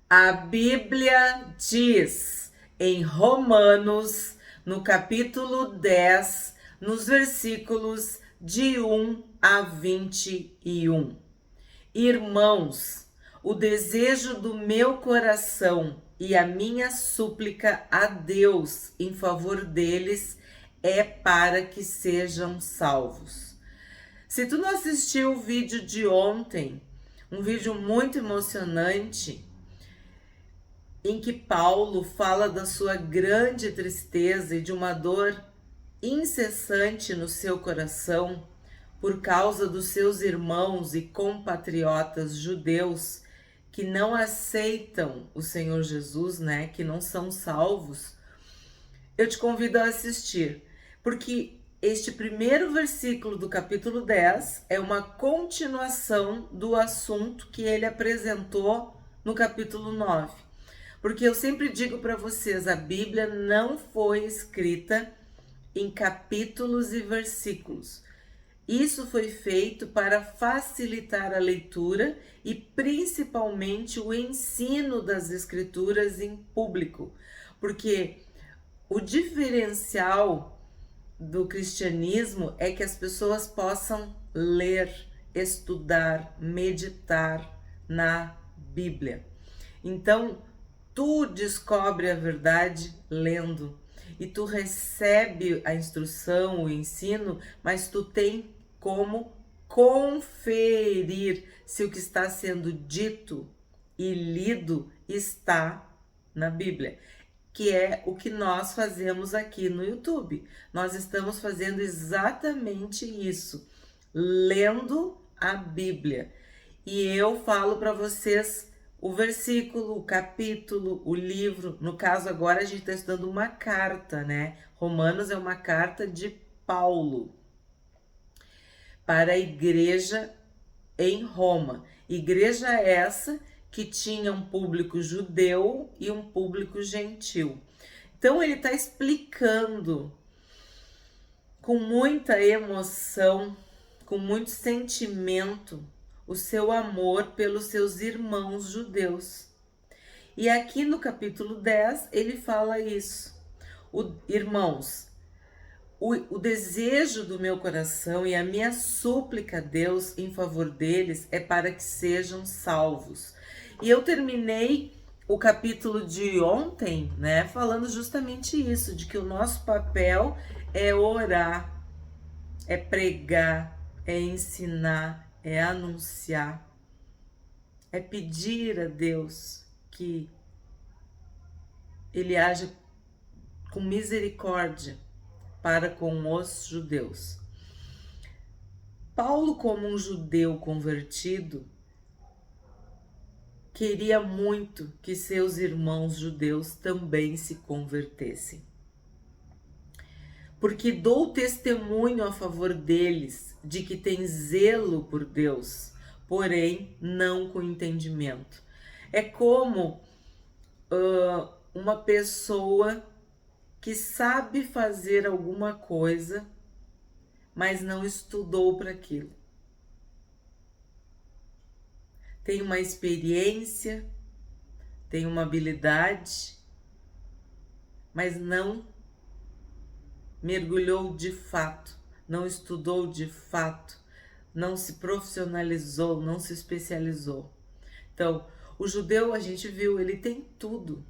A Bíblia diz em Romanos, no capítulo 10, nos versículos de 1 a 21. Irmãos, o desejo do meu coração e a minha súplica a Deus em favor deles é para que sejam salvos. Se tu não assistiu o vídeo de ontem, um vídeo muito emocionante, em que Paulo fala da sua grande tristeza e de uma dor incessante no seu coração por causa dos seus irmãos e compatriotas judeus que não aceitam o Senhor Jesus, né, que não são salvos. Eu te convido a assistir, porque este primeiro versículo do capítulo 10 é uma continuação do assunto que ele apresentou no capítulo 9. Porque eu sempre digo para vocês, a Bíblia não foi escrita em capítulos e versículos. Isso foi feito para facilitar a leitura e principalmente o ensino das escrituras em público, porque o diferencial do cristianismo é que as pessoas possam ler, estudar, meditar na Bíblia. Então, tu descobre a verdade lendo e tu recebe a instrução, o ensino, mas tu tem como conferir se o que está sendo dito e lido está na Bíblia, que é o que nós fazemos aqui no YouTube. Nós estamos fazendo exatamente isso, lendo a Bíblia. E eu falo para vocês o versículo, o capítulo, o livro. No caso, agora a gente está estudando uma carta, né? Romanos é uma carta de Paulo para a igreja em Roma. Igreja essa que tinha um público judeu e um público gentil. Então ele está explicando com muita emoção, com muito sentimento, o seu amor pelos seus irmãos judeus. E aqui no capítulo 10 ele fala isso. Irmãos, o desejo do meu coração e a minha súplica a Deus em favor deles é para que sejam salvos. E eu terminei o capítulo de ontem, né, falando justamente isso, de que o nosso papel é orar, é pregar, é ensinar, é anunciar, é pedir a Deus que Ele haja com misericórdia para com os judeus. Paulo, como um judeu convertido, queria muito que seus irmãos judeus também se convertessem. Porque dou testemunho a favor deles de que tem zelo por Deus, porém não com entendimento. É como uma pessoa que sabe fazer alguma coisa, mas não estudou para aquilo. Tem uma experiência, tem uma habilidade, mas não mergulhou de fato, não estudou de fato, não se profissionalizou, não se especializou. Então, o judeu, a gente viu, ele tem tudo.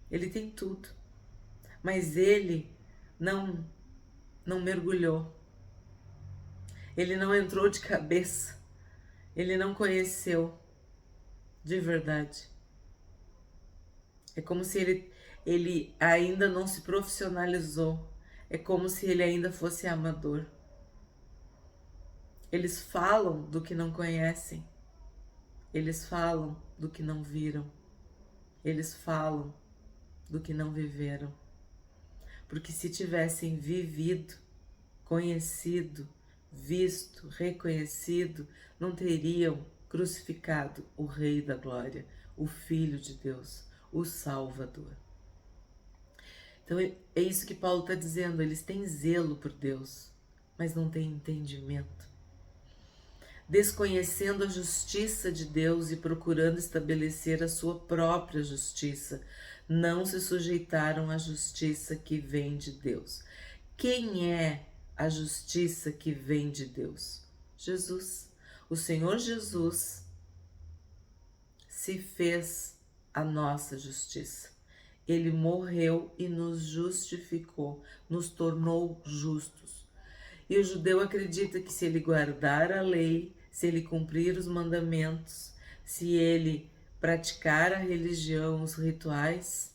Ele tem tudo. Mas ele não mergulhou. Ele não entrou de cabeça. Ele não conheceu de verdade. É como se ele ainda não se profissionalizou. É como se ele ainda fosse amador. Eles falam do que não conhecem. Eles falam do que não viram. Eles falam do que não viveram. Porque se tivessem vivido, conhecido, visto, reconhecido, não teriam crucificado o Rei da Glória, o Filho de Deus, o Salvador. Então é isso que Paulo está dizendo, eles têm zelo por Deus, mas não têm entendimento. desconhecendo a justiça de Deus e procurando estabelecer a sua própria justiça, não se sujeitaram à justiça que vem de Deus. Quem é a justiça que vem de Deus? Jesus. O Senhor Jesus se fez a nossa justiça. Ele morreu e nos justificou, nos tornou justos. E o judeu acredita que se ele guardar a lei, se ele cumprir os mandamentos, se ele praticar a religião, os rituais,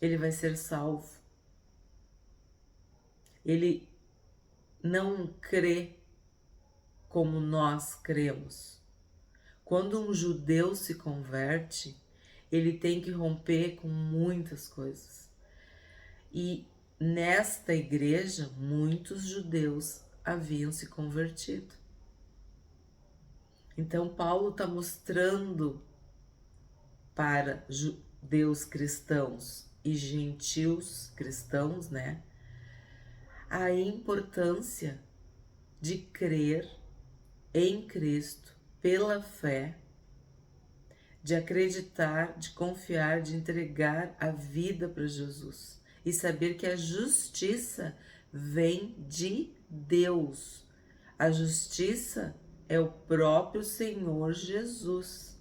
ele vai ser salvo. Ele não crê como nós cremos. Quando um judeu se converte, ele tem que romper com muitas coisas. E nesta igreja, muitos judeus haviam se convertido. Então, Paulo está mostrando para judeus cristãos e gentios cristãos, né, a importância de crer em Cristo pela fé, de acreditar, de confiar, de entregar a vida para Jesus e saber que a justiça vem de Deus. A justiça é o próprio Senhor Jesus.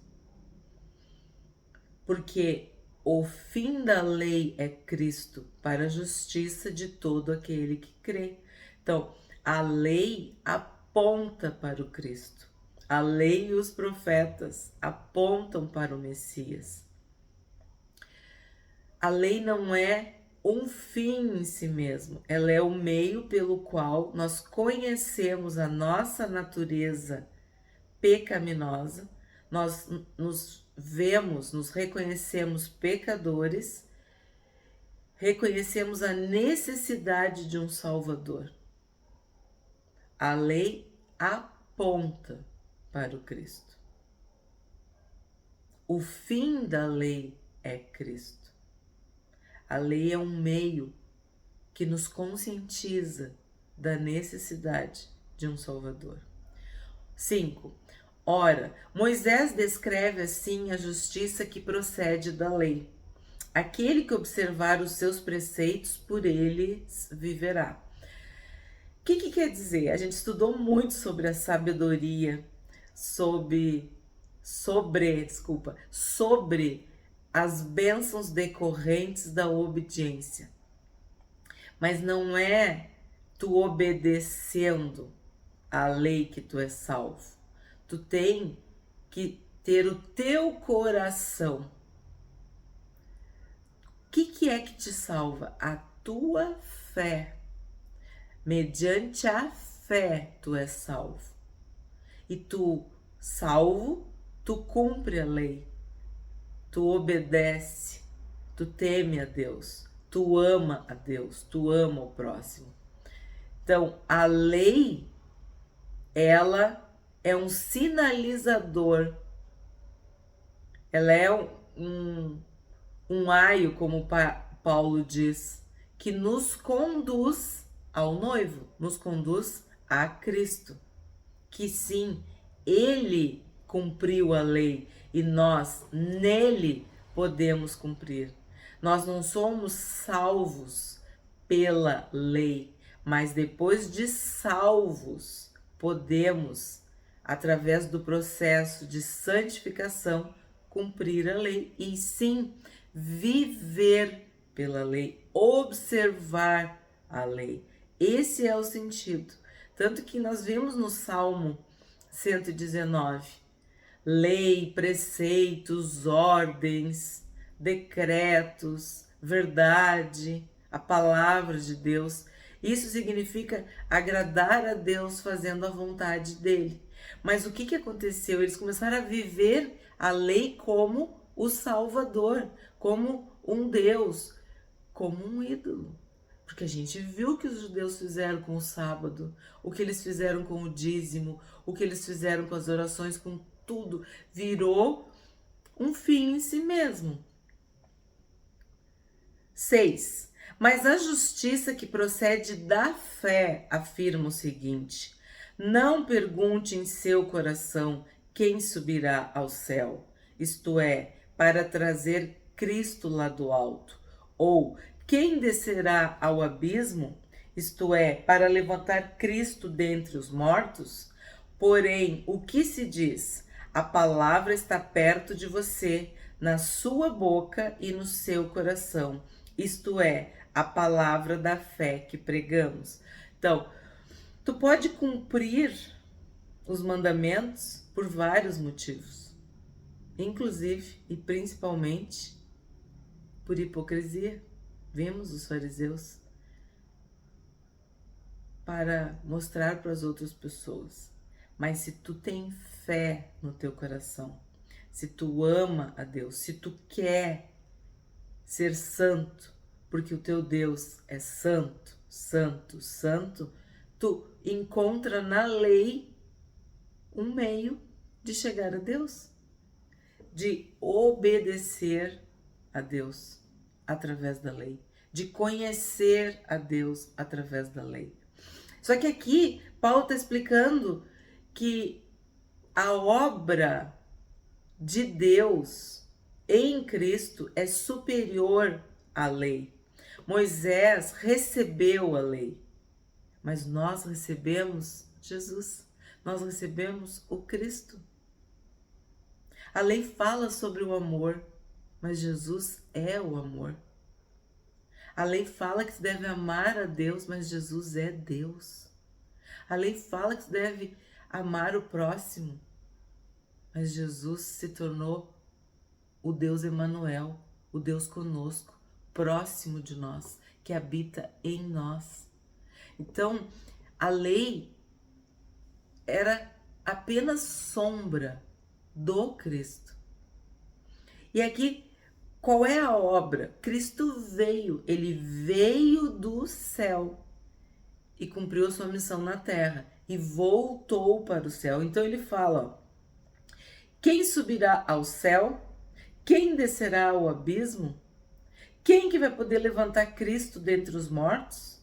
Porque o fim da lei é Cristo para a justiça de todo aquele que crê. Então, a lei aponta para o Cristo. A lei e os profetas apontam para o Messias. A lei não é um fim em si mesmo, ela é o meio pelo qual nós conhecemos a nossa natureza pecaminosa, nós nos vemos, nos reconhecemos pecadores, reconhecemos a necessidade de um Salvador. A lei aponta para o Cristo. O fim da lei é Cristo. A lei é um meio que nos conscientiza da necessidade de um Salvador. 5. Ora, Moisés descreve assim a justiça que procede da lei. Aquele que observar os seus preceitos, por eles viverá. O que quer dizer? A gente estudou muito sobre a sabedoria, sobre as bênçãos decorrentes da obediência. Mas não é tu obedecendo a lei que tu é salvo. Tu tem que ter o teu coração. O que é que te salva? A tua fé. Mediante a fé tu és salvo. E tu, salvo, tu cumpre a lei. Tu obedece, tu teme a Deus, tu ama a Deus, tu ama o próximo. Então, a lei, ela é um sinalizador, ela é um aio, como Paulo diz, que nos conduz ao noivo, nos conduz a Cristo. Que sim, ele cumpriu a lei e nós nele podemos cumprir. Nós não somos salvos pela lei, mas depois de salvos, podemos, através do processo de santificação, cumprir a lei e sim viver pela lei, observar a lei. Esse é o sentido. Tanto que nós vimos no Salmo 119, lei, preceitos, ordens, decretos, verdade, a palavra de Deus. Isso significa agradar a Deus fazendo a vontade dele. Mas o que aconteceu? Eles começaram a viver a lei como o Salvador, como um Deus, como um ídolo. Porque a gente viu o que os judeus fizeram com o sábado, o que eles fizeram com o dízimo, o que eles fizeram com as orações, com tudo. Virou um fim em si mesmo. 6. Mas a justiça que procede da fé afirma o seguinte: Não pergunte em seu coração quem subirá ao céu, isto é, para trazer Cristo lá do alto, ou quem descerá ao abismo, isto é, para levantar Cristo dentre os mortos. Porém, o que se diz? A palavra está perto de você, na sua boca e no seu coração, isto é, a palavra da fé que pregamos. Então, tu pode cumprir os mandamentos por vários motivos, inclusive e principalmente por hipocrisia. Vimos os fariseus para mostrar para as outras pessoas. Mas se tu tem fé no teu coração, se tu ama a Deus, se tu quer ser santo, porque o teu Deus é santo, santo, santo, tu encontra na lei um meio de chegar a Deus, de obedecer a Deus através da lei, de conhecer a Deus através da lei. Só que aqui Paulo está explicando que a obra de Deus em Cristo é superior à lei. Moisés recebeu a lei, mas nós recebemos Jesus, nós recebemos o Cristo. A lei fala sobre o amor, mas Jesus é o amor. A lei fala que se deve amar a Deus, mas Jesus é Deus. A lei fala que se deve amar o próximo, mas Jesus se tornou o Deus Emanuel, o Deus conosco, próximo de nós, que habita em nós. Então, a lei era apenas sombra do Cristo. E aqui, qual é a obra? Cristo veio, ele veio do céu e cumpriu a sua missão na terra e voltou para o céu. Então ele fala, ó, quem subirá ao céu? Quem descerá ao abismo? Quem que vai poder levantar Cristo dentre os mortos?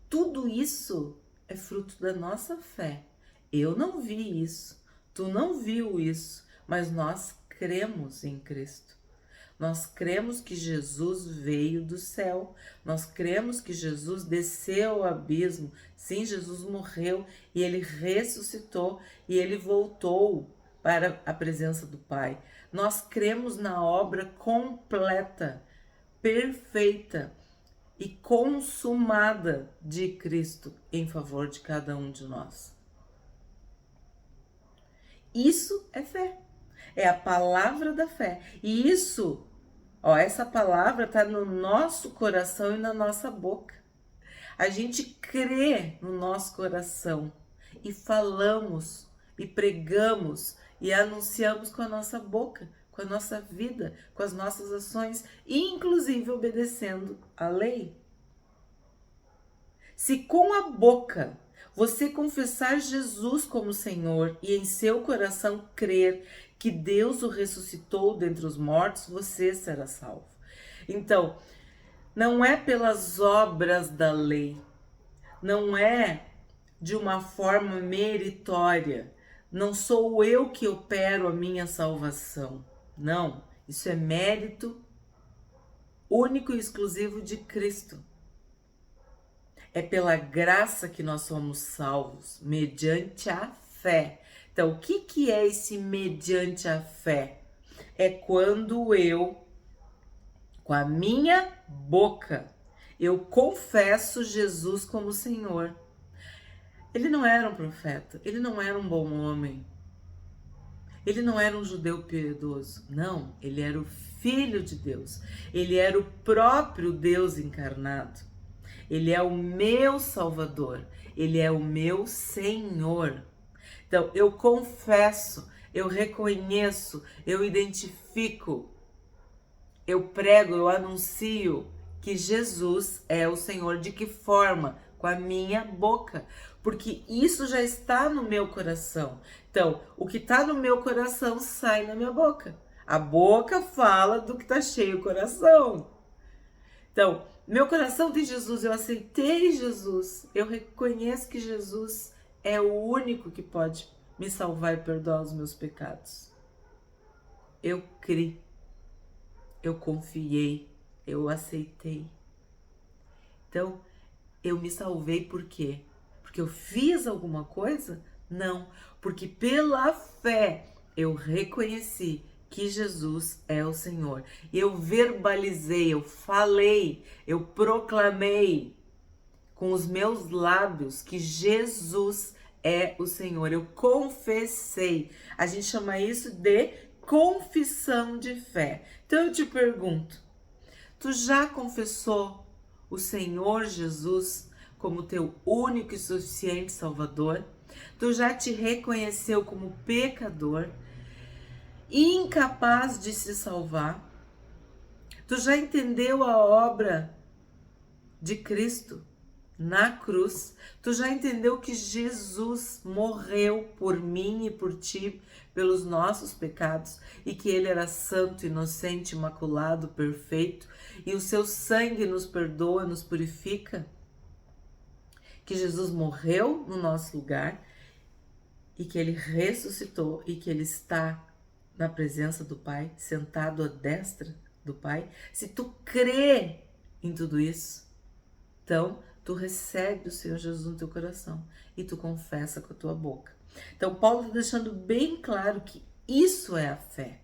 Tudo isso é fruto da nossa fé. Eu não vi isso, tu não viu isso, mas nós cremos em Cristo. Nós cremos que Jesus veio do céu, nós cremos que Jesus desceu ao abismo. Sim, Jesus morreu e ele ressuscitou e ele voltou para a presença do Pai. Nós cremos na obra completa, perfeita e consumada de Cristo em favor de cada um de nós. Isso é fé. É a palavra da fé. E isso, ó, essa palavra está no nosso coração e na nossa boca. A gente crê no nosso coração e falamos e pregamos e anunciamos com a nossa boca, com a nossa vida, com as nossas ações, inclusive obedecendo a lei. Se com a boca você confessar Jesus como Senhor e em seu coração crer que Deus o ressuscitou dentre os mortos, você será salvo. Então, não é pelas obras da lei, não é de uma forma meritória, não sou eu que opero a minha salvação. Não, isso é mérito único e exclusivo de Cristo. É pela graça que nós somos salvos, mediante a fé. Então, o que é esse mediante a fé? É quando eu, com a minha boca, eu confesso Jesus como Senhor. Ele não era um profeta, ele não era um bom homem, ele não era um judeu piedoso. Não, ele era o Filho de Deus, ele era o próprio Deus encarnado. Ele é o meu Salvador, ele é o meu Senhor. Então, eu confesso, eu reconheço, eu identifico, eu prego, eu anuncio que Jesus é o Senhor. De que forma? Com a minha boca, porque isso já está no meu coração. Então, o que está no meu coração sai na minha boca. A boca fala do que está cheio o coração. Então, Meu coração tem Jesus, eu aceitei Jesus. Eu reconheço que Jesus é o único que pode me salvar e perdoar os meus pecados. Eu criei, eu confiei, eu aceitei. Então, eu me salvei por quê? Porque eu fiz alguma coisa? Não, porque pela fé eu reconheci que Jesus é o Senhor. Eu verbalizei, eu falei, eu proclamei com os meus lábios que Jesus é o Senhor. Eu confessei. A gente chama isso de confissão de fé. Então eu te pergunto, tu já confessou o Senhor Jesus como teu único e suficiente Salvador? Tu já te reconheceu como pecador, incapaz de se salvar? Tu já entendeu a obra de Cristo na cruz? Tu já entendeu que Jesus morreu por mim e por ti, pelos nossos pecados, e que ele era santo, inocente, imaculado, perfeito, e o seu sangue nos perdoa, nos purifica? Que Jesus morreu no nosso lugar e que ele ressuscitou e que ele está na presença do Pai, sentado à destra do Pai? Se tu crê em tudo isso, então tu recebe o Senhor Jesus no teu coração e tu confessa com a tua boca. Então Paulo está deixando bem claro que isso é a fé.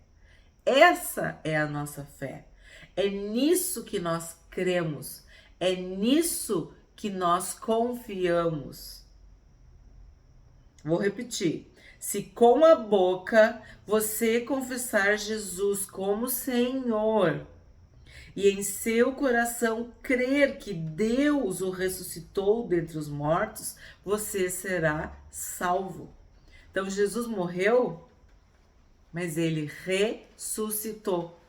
Essa é a nossa fé. É nisso que nós cremos. É nisso que nós confiamos. Vou repetir. Se com a boca você confessar Jesus como Senhor e em seu coração crer que Deus o ressuscitou dentre os mortos, você será salvo. Então Jesus morreu, mas ele ressuscitou.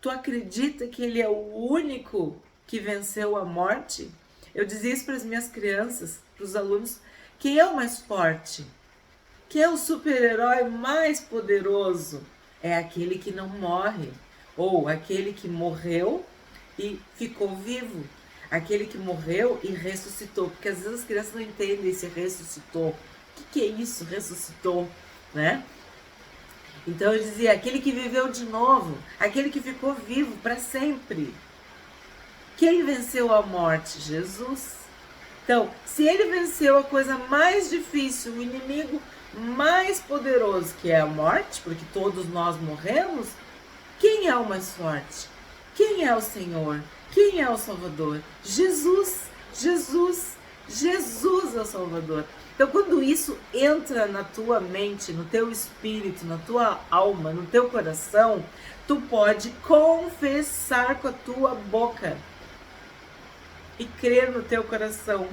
Tu acredita que ele é o único que venceu a morte? Eu dizia isso para as minhas crianças, para os alunos. Quem é o mais forte? Quem é o super-herói mais poderoso? É aquele que não morre, ou aquele que morreu e ficou vivo, aquele que morreu e ressuscitou, porque às vezes as crianças não entendem esse ressuscitou. O que é isso, ressuscitou, né? Então eu dizia, aquele que viveu de novo, aquele que ficou vivo para sempre. Quem venceu a morte? Jesus. Então, se ele venceu a coisa mais difícil, o inimigo mais poderoso, que é a morte, porque todos nós morremos, quem é o mais forte? Quem é o Senhor? Quem é o Salvador? Jesus, Jesus, Jesus é o Salvador. Então, quando isso entra na tua mente, no teu espírito, na tua alma, no teu coração, tu pode confessar com a tua boca e crer no teu coração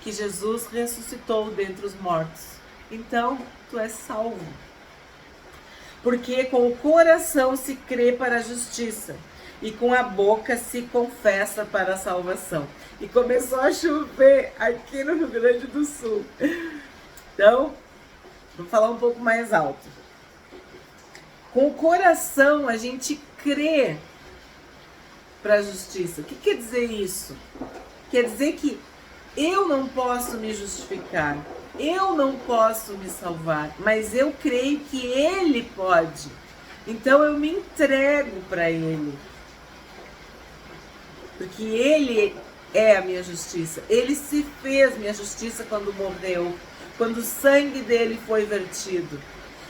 que Jesus ressuscitou dentre os mortos. Então, tu és salvo. Porque com o coração se crê para a justiça e com a boca se confessa para a salvação. E começou a chover aqui no Rio Grande do Sul. Então, vou falar um pouco mais alto. Com o coração a gente crê para a justiça. O que quer dizer isso? Quer dizer que eu não posso me justificar, eu não posso me salvar, mas eu creio que Ele pode. Então eu me entrego para Ele. Porque Ele é a minha justiça. Ele se fez minha justiça quando morreu, quando o sangue dele foi vertido.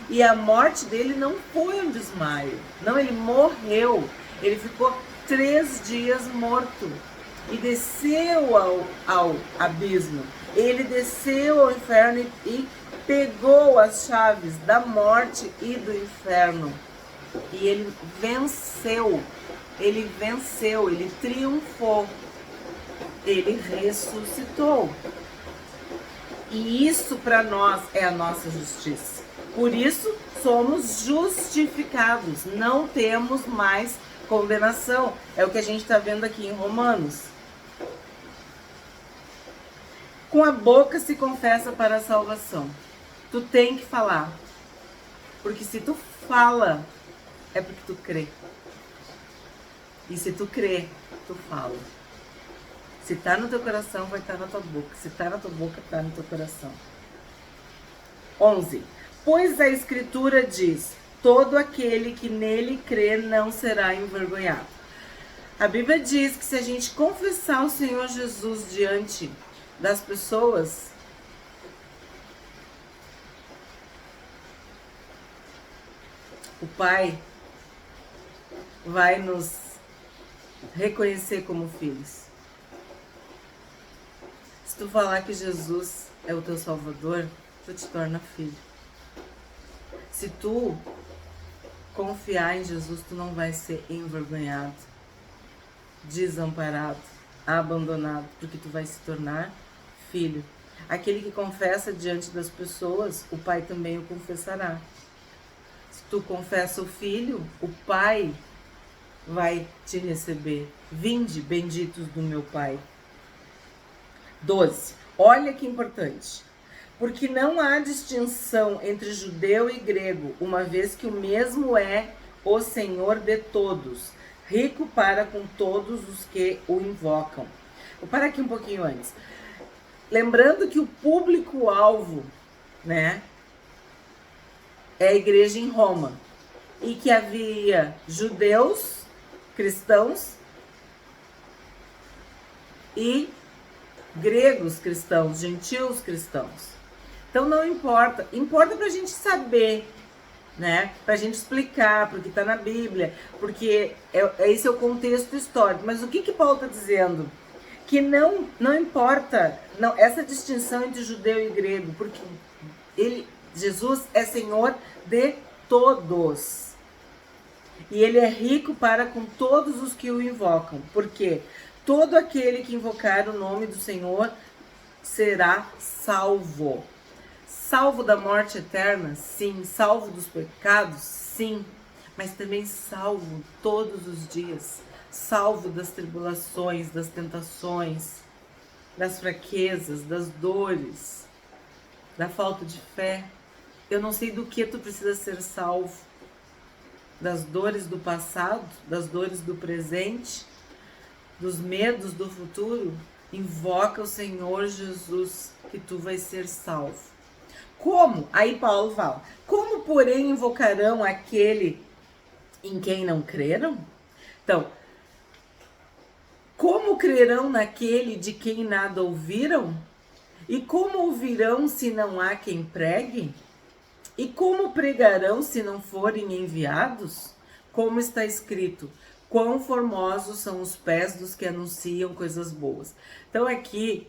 E a morte dele não foi um desmaio. Não, ele morreu. Ele ficou 3 dias morto e desceu ao abismo. Ele desceu ao inferno e pegou as chaves da morte e do inferno. E ele venceu. Ele venceu, ele triunfou. Ele ressuscitou. E isso para nós é a nossa justiça. Por isso somos justificados. Não temos mais condenação. É o que a gente está vendo aqui em Romanos. Com a boca se confessa para a salvação. Tu tem que falar. Porque se tu fala, é porque tu crê. E se tu crê, tu fala. Se tá no teu coração, vai estar na tua boca. Se tá na tua boca, tá no teu coração. 11. Pois a Escritura diz: todo aquele que nele crê não será envergonhado. A Bíblia diz que se a gente confessar o Senhor Jesus diante das pessoas, o Pai vai nos reconhecer como filhos. Se tu falar que Jesus é o teu Salvador, tu te torna filho. Se tu confiar em Jesus, tu não vai ser envergonhado, desamparado, abandonado, porque tu vai se tornar filho. Aquele que confessa diante das pessoas, o Pai também o confessará. Se tu confessa o Filho, o Pai vai te receber. Vinde, benditos do meu Pai. 12. Olha que importante. Porque não há distinção entre judeu e grego, uma vez que o mesmo é o Senhor de todos, rico para com todos os que o invocam. Vou parar aqui um pouquinho antes. Lembrando que o público-alvo, né, é a igreja em Roma. E que havia judeus, cristãos e gregos cristãos, gentios cristãos. Então não importa, importa pra gente saber, né? Pra gente explicar, porque tá na Bíblia, porque esse é o contexto histórico. Mas o que Paulo tá dizendo? Que não importa essa distinção entre judeu e grego, porque Jesus é Senhor de todos. E ele é rico para com todos os que o invocam. Porque todo aquele que invocar o nome do Senhor será salvo. Salvo da morte eterna? Sim. Salvo dos pecados? Sim. Mas também salvo todos os dias. Salvo das tribulações, das tentações, das fraquezas, das dores, da falta de fé. Eu não sei do que tu precisa ser salvo. Das dores do passado, das dores do presente, dos medos do futuro. Invoca o Senhor Jesus, que tu vai ser salvo. Como? Aí Paulo fala: como, porém, invocarão aquele em quem não creram? Então, como crerão naquele de quem nada ouviram? E como ouvirão se não há quem pregue? E como pregarão se não forem enviados? Como está escrito: quão formosos são os pés dos que anunciam coisas boas. Então aqui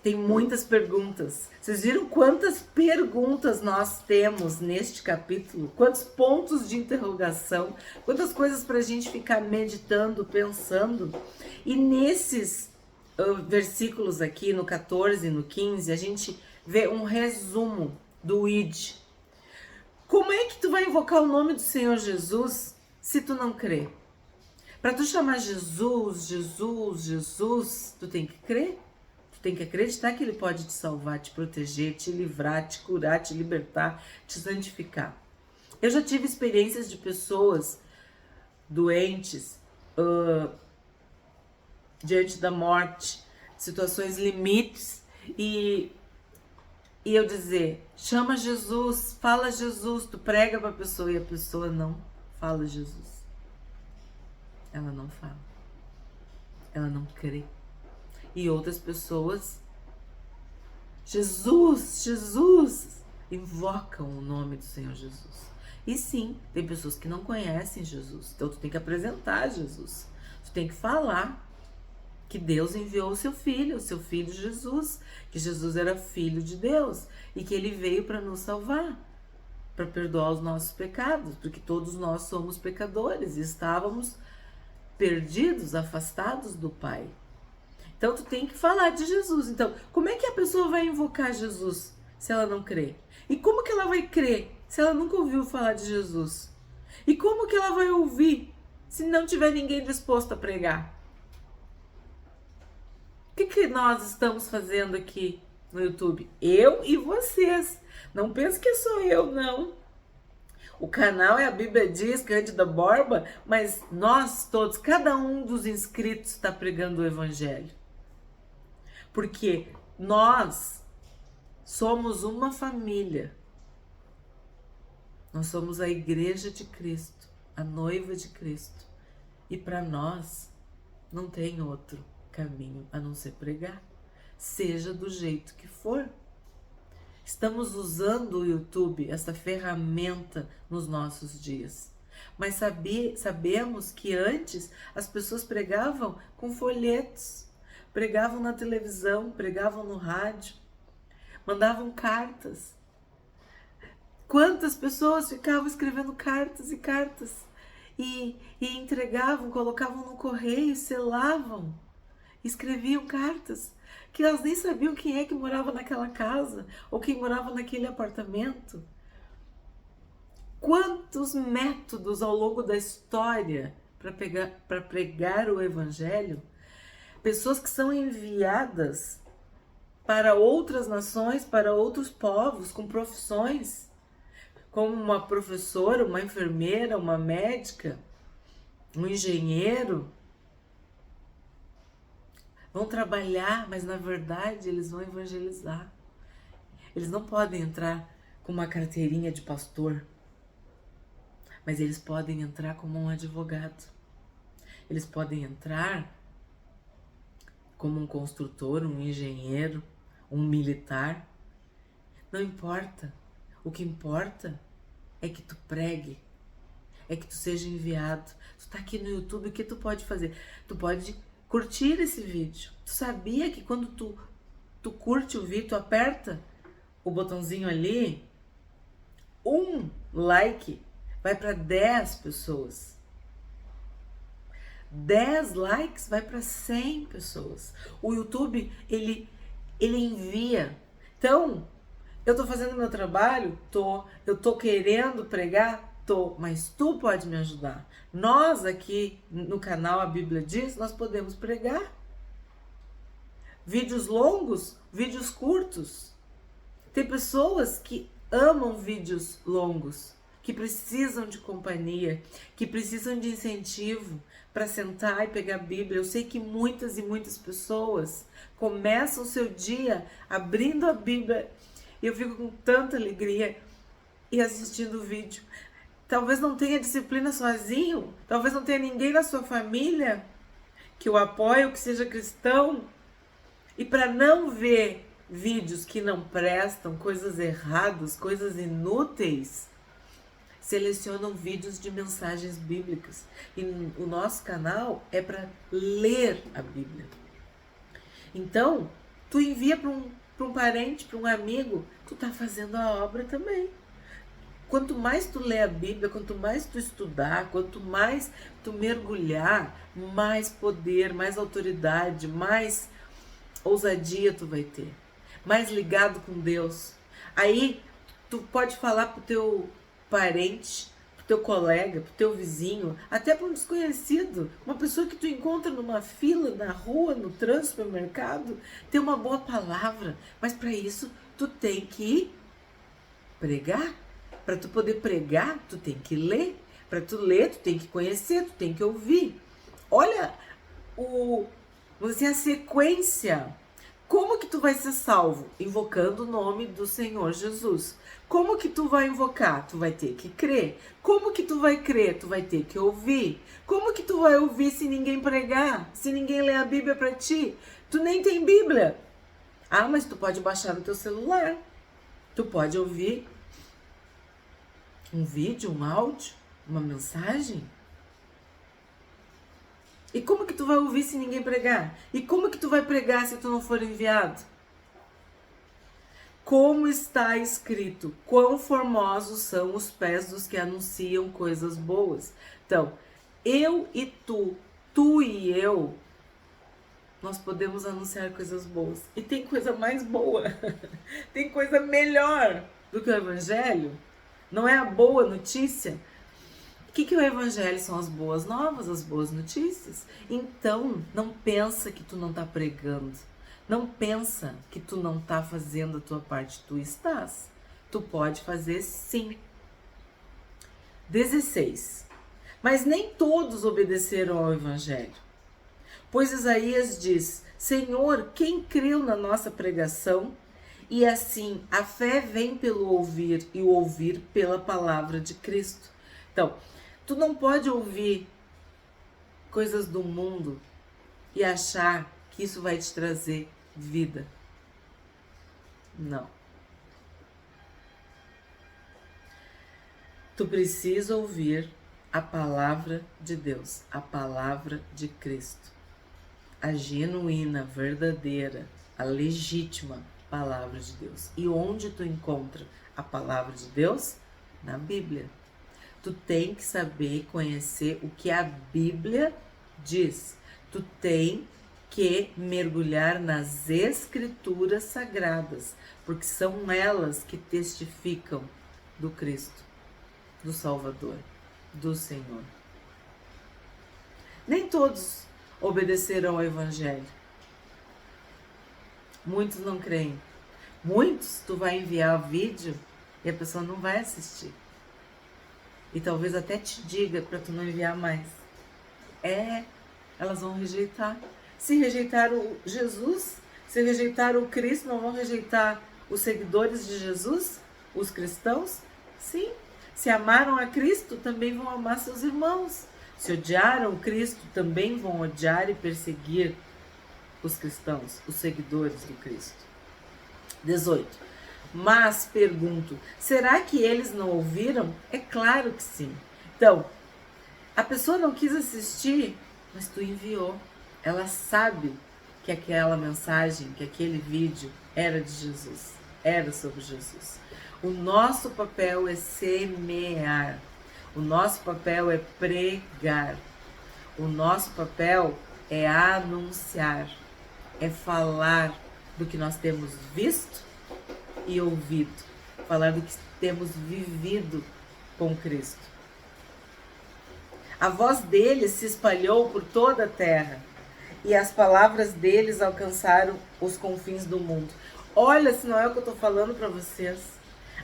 tem muitas perguntas. Vocês viram quantas perguntas nós temos neste capítulo? Quantos pontos de interrogação? Quantas coisas para a gente ficar meditando, pensando? E nesses versículos aqui, no 14 e no 15, a gente vê um resumo do ID. Como é que tu vai invocar o nome do Senhor Jesus se tu não crê? Para tu chamar Jesus, Jesus, Jesus, tu tem que crer. Tu tem que acreditar que Ele pode te salvar, te proteger, te livrar, te curar, te libertar, te santificar. Eu já tive experiências de pessoas doentes, diante da morte, situações limites, e eu dizer: chama Jesus, fala Jesus, tu prega pra pessoa e a pessoa não fala Jesus. Ela não fala. Ela não crê. E outras pessoas, Jesus, Jesus, invocam o nome do Senhor Jesus. E sim, tem pessoas que não conhecem Jesus. Então tu tem que apresentar Jesus. Tu tem que falar que Deus enviou o seu filho Jesus, que Jesus era filho de Deus e que ele veio para nos salvar, para perdoar os nossos pecados, porque todos nós somos pecadores e estávamos perdidos, afastados do Pai. Então tu tem que falar de Jesus. Então, como é que a pessoa vai invocar Jesus se ela não crê? E como que ela vai crer se ela nunca ouviu falar de Jesus? E como que ela vai ouvir se não tiver ninguém disposto a pregar? O que nós estamos fazendo aqui no YouTube? Eu e vocês. Não pense que sou eu, não. O canal é A Bíblia Diz, Cândida Borba, mas nós todos, cada um dos inscritos está pregando o Evangelho. porque nós somos uma família. Nós somos a igreja de Cristo, a noiva de Cristo. E para nós não tem outro caminho a não ser pregar, seja do jeito que for. Estamos usando o YouTube, essa ferramenta, nos nossos dias. Mas sabemos que antes as pessoas pregavam com folhetos, pregavam na televisão, pregavam no rádio, mandavam cartas. Quantas pessoas ficavam escrevendo cartas e cartas e entregavam, colocavam no correio, selavam, escreviam cartas que elas nem sabiam quem é que morava naquela casa ou quem morava naquele apartamento. Quantos métodos ao longo da história para pregar o evangelho, pessoas que são enviadas para outras nações, para outros povos, com profissões, como uma professora, uma enfermeira, uma médica, um engenheiro, vão trabalhar, mas na verdade eles vão evangelizar. Eles não podem entrar com uma carteirinha de pastor, mas eles podem entrar como um advogado. Eles podem entrar como um construtor, um engenheiro, um militar. Não importa. O que importa é que tu pregue, é que tu seja enviado. Tu tá aqui no YouTube, o que tu pode fazer? Tu pode curtir esse vídeo. Tu sabia que quando tu curte o vídeo, tu aperta o botãozinho ali, um like vai para 10 pessoas. 10 likes vai para 100 pessoas. O YouTube, ele envia. Então, eu tô fazendo meu trabalho? Eu tô querendo pregar? Tô. Mas tu pode me ajudar. Nós aqui no canal A Bíblia Diz, nós podemos pregar. Vídeos longos, vídeos curtos. Tem pessoas que amam vídeos longos, que precisam de companhia, que precisam de incentivo para sentar e pegar a Bíblia. Eu sei que muitas e muitas pessoas começam o seu dia abrindo a Bíblia e eu fico com tanta alegria e assistindo o vídeo. Talvez não tenha disciplina sozinho, talvez não tenha ninguém na sua família que o apoie ou que seja cristão. E para não ver vídeos que não prestam, coisas erradas, coisas inúteis, selecionam vídeos de mensagens bíblicas. E o nosso canal é para ler a Bíblia. Então, tu envia para um parente, para um amigo, tu tá fazendo a obra também. Quanto mais tu lê a Bíblia, quanto mais tu estudar, quanto mais tu mergulhar, mais poder, mais autoridade, mais ousadia tu vai ter. Mais ligado com Deus. Aí tu pode falar pro teu parente, pro teu colega, pro teu vizinho, até para um desconhecido, uma pessoa que tu encontra numa fila, na rua, no trânsito, no mercado, ter uma boa palavra. Mas para isso tu tem que pregar. Para tu poder pregar, tu tem que ler. Para tu ler, tu tem que conhecer, tu tem que ouvir. Olha vamos dizer, a sequência. Como que tu vai ser salvo? Invocando o nome do Senhor Jesus. Como que tu vai invocar? Tu vai ter que crer. Como que tu vai crer? Tu vai ter que ouvir. Como que tu vai ouvir se ninguém pregar? Se ninguém ler a Bíblia para ti? Tu nem tem Bíblia. Ah, mas tu pode baixar no teu celular. Tu pode ouvir um vídeo, um áudio, uma mensagem. E como que tu vai ouvir se ninguém pregar? E como que tu vai pregar se tu não for enviado? Como está escrito, quão formosos são os pés dos que anunciam coisas boas. Então, eu e tu e eu, nós podemos anunciar coisas boas. E tem coisa mais boa, tem coisa melhor do que o Evangelho. Não é a boa notícia? O que é o Evangelho? São as boas novas, as boas notícias. Então, não pensa que tu não está pregando. Não pensa que tu não está fazendo a tua parte. Tu estás. Tu pode fazer sim. 16. Mas nem todos obedeceram ao Evangelho. Pois Isaías diz, Senhor, quem creu na nossa pregação? E assim, a fé vem pelo ouvir e o ouvir pela palavra de Cristo. Então, tu não pode ouvir coisas do mundo e achar que isso vai te trazer vida. Não. Tu precisa ouvir a palavra de Deus, a palavra de Cristo. A genuína, verdadeira, a legítima palavra de Deus. E onde tu encontra a palavra de Deus? Na Bíblia. Tu tem que saber conhecer o que a Bíblia diz. Tu tem que mergulhar nas Escrituras Sagradas, porque são elas que testificam do Cristo, do Salvador, do Senhor. Nem todos obedecerão ao Evangelho. Muitos não creem. Muitos tu vai enviar vídeo e a pessoa não vai assistir. E talvez até te diga para tu não enviar mais. Elas vão rejeitar. Se rejeitar o Jesus, se rejeitar o Cristo, não vão rejeitar os seguidores de Jesus? Os cristãos? Sim. Se amaram a Cristo, também vão amar seus irmãos. Se odiaram Cristo, também vão odiar e perseguir os cristãos, os seguidores do Cristo. 18. Mas pergunto, será que eles não ouviram? É claro que sim. Então, a pessoa não quis assistir, mas tu enviou. Ela sabe que aquela mensagem, que aquele vídeo era de Jesus, era sobre Jesus. O nosso papel é semear. O nosso papel é pregar. O nosso papel é anunciar. É falar do que nós temos visto e ouvido. Falar do que temos vivido com Cristo. A voz deles se espalhou por toda a terra e as palavras deles alcançaram os confins do mundo. Olha, se não é o que eu estou falando para vocês.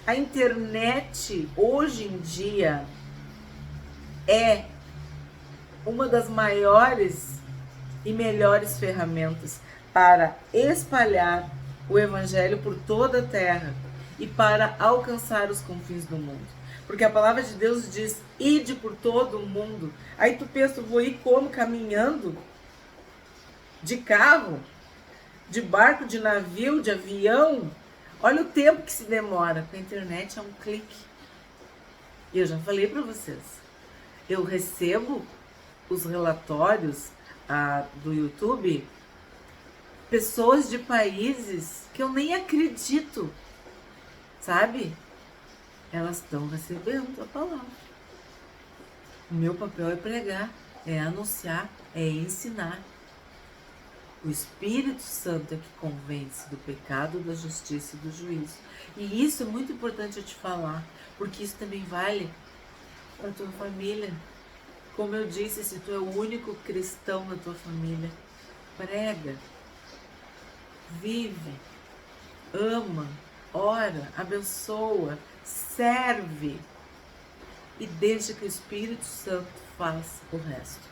A internet, hoje em dia, é uma das maiores e melhores ferramentas para espalhar o Evangelho por toda a terra e para alcançar os confins do mundo. Porque a palavra de Deus diz, ide por todo o mundo. Aí tu pensa, vou ir como? Caminhando? De carro? De barco, de navio, de avião? Olha o tempo que se demora. Com a internet é um clique. E eu já falei para vocês. Eu recebo os relatórios do YouTube, pessoas de países que eu nem acredito, sabe? Elas estão recebendo a palavra. O meu papel é pregar, é anunciar, é ensinar. O Espírito Santo é que convence do pecado, da justiça e do juízo. E isso é muito importante eu te falar, porque isso também vale para a tua família. Como eu disse, se tu é o único cristão na tua família, prega, vive, ama, ora, abençoa, serve e deixa que o Espírito Santo faça o resto.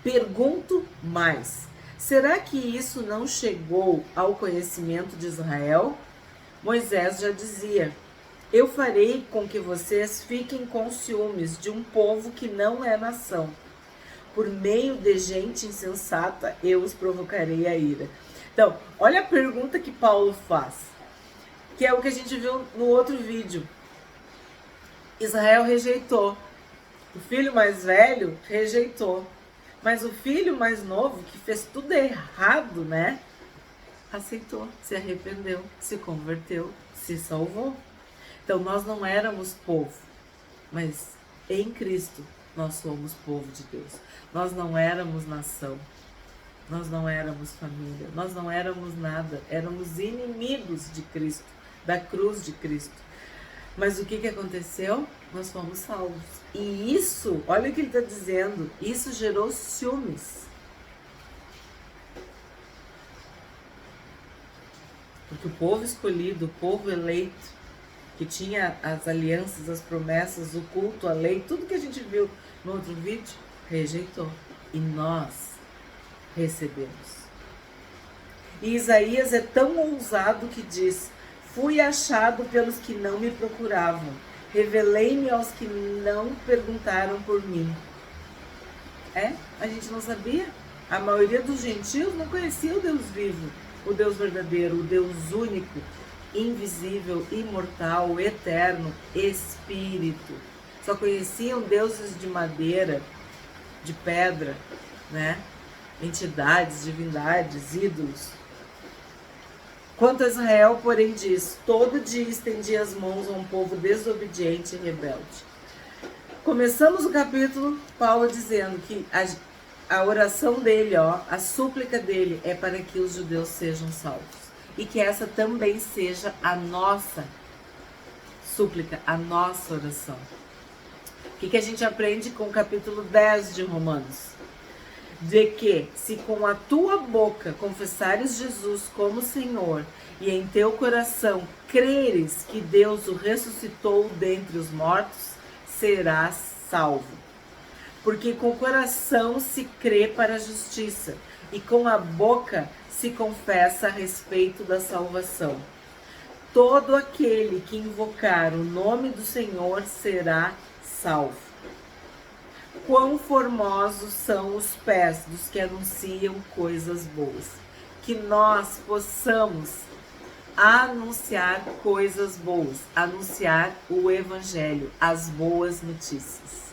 Pergunto mais, será que isso não chegou ao conhecimento de Israel? Moisés já dizia, eu farei com que vocês fiquem com ciúmes de um povo que não é nação. Por meio de gente insensata, eu os provocarei a ira. Então, olha a pergunta que Paulo faz, que é o que a gente viu no outro vídeo. Israel rejeitou. O filho mais velho rejeitou. Mas o filho mais novo, que fez tudo errado, né? Aceitou, se arrependeu, se converteu, se salvou. Então, nós não éramos povo, mas em Cristo nós somos povo de Deus. Nós não éramos nação, nós não éramos família, nós não éramos nada, éramos inimigos de Cristo, da cruz de Cristo. Mas o que aconteceu? Nós fomos salvos. E isso, olha o que ele está dizendo, isso gerou ciúmes. Porque o povo escolhido, o povo eleito, que tinha as alianças, as promessas, o culto, a lei, tudo que a gente viu no outro vídeo, rejeitou. E nós recebemos. E Isaías é tão ousado que diz: fui achado pelos que não me procuravam, revelei-me aos que não perguntaram por mim. A gente não sabia. A maioria dos gentios não conhecia o Deus vivo, o Deus verdadeiro, o Deus único, invisível, imortal, eterno, espírito. Só conheciam deuses de madeira, de pedra, né? Entidades, divindades, ídolos. Quanto a Israel, porém, diz: todo dia estendia as mãos a um povo desobediente e rebelde. Começamos o capítulo, Paulo dizendo que a oração dele, a súplica dele é para que os judeus sejam salvos. E que essa também seja a nossa súplica, a nossa oração. O que a gente aprende com o capítulo 10 de Romanos? De que, se com a tua boca confessares Jesus como Senhor e em teu coração creres que Deus o ressuscitou dentre os mortos, serás salvo. Porque com o coração se crê para a justiça e com a boca se confessa a respeito da salvação. Todo aquele que invocar o nome do Senhor será salvo. Quão formosos são os pés dos que anunciam coisas boas. Que nós possamos anunciar coisas boas, anunciar o Evangelho, as boas notícias.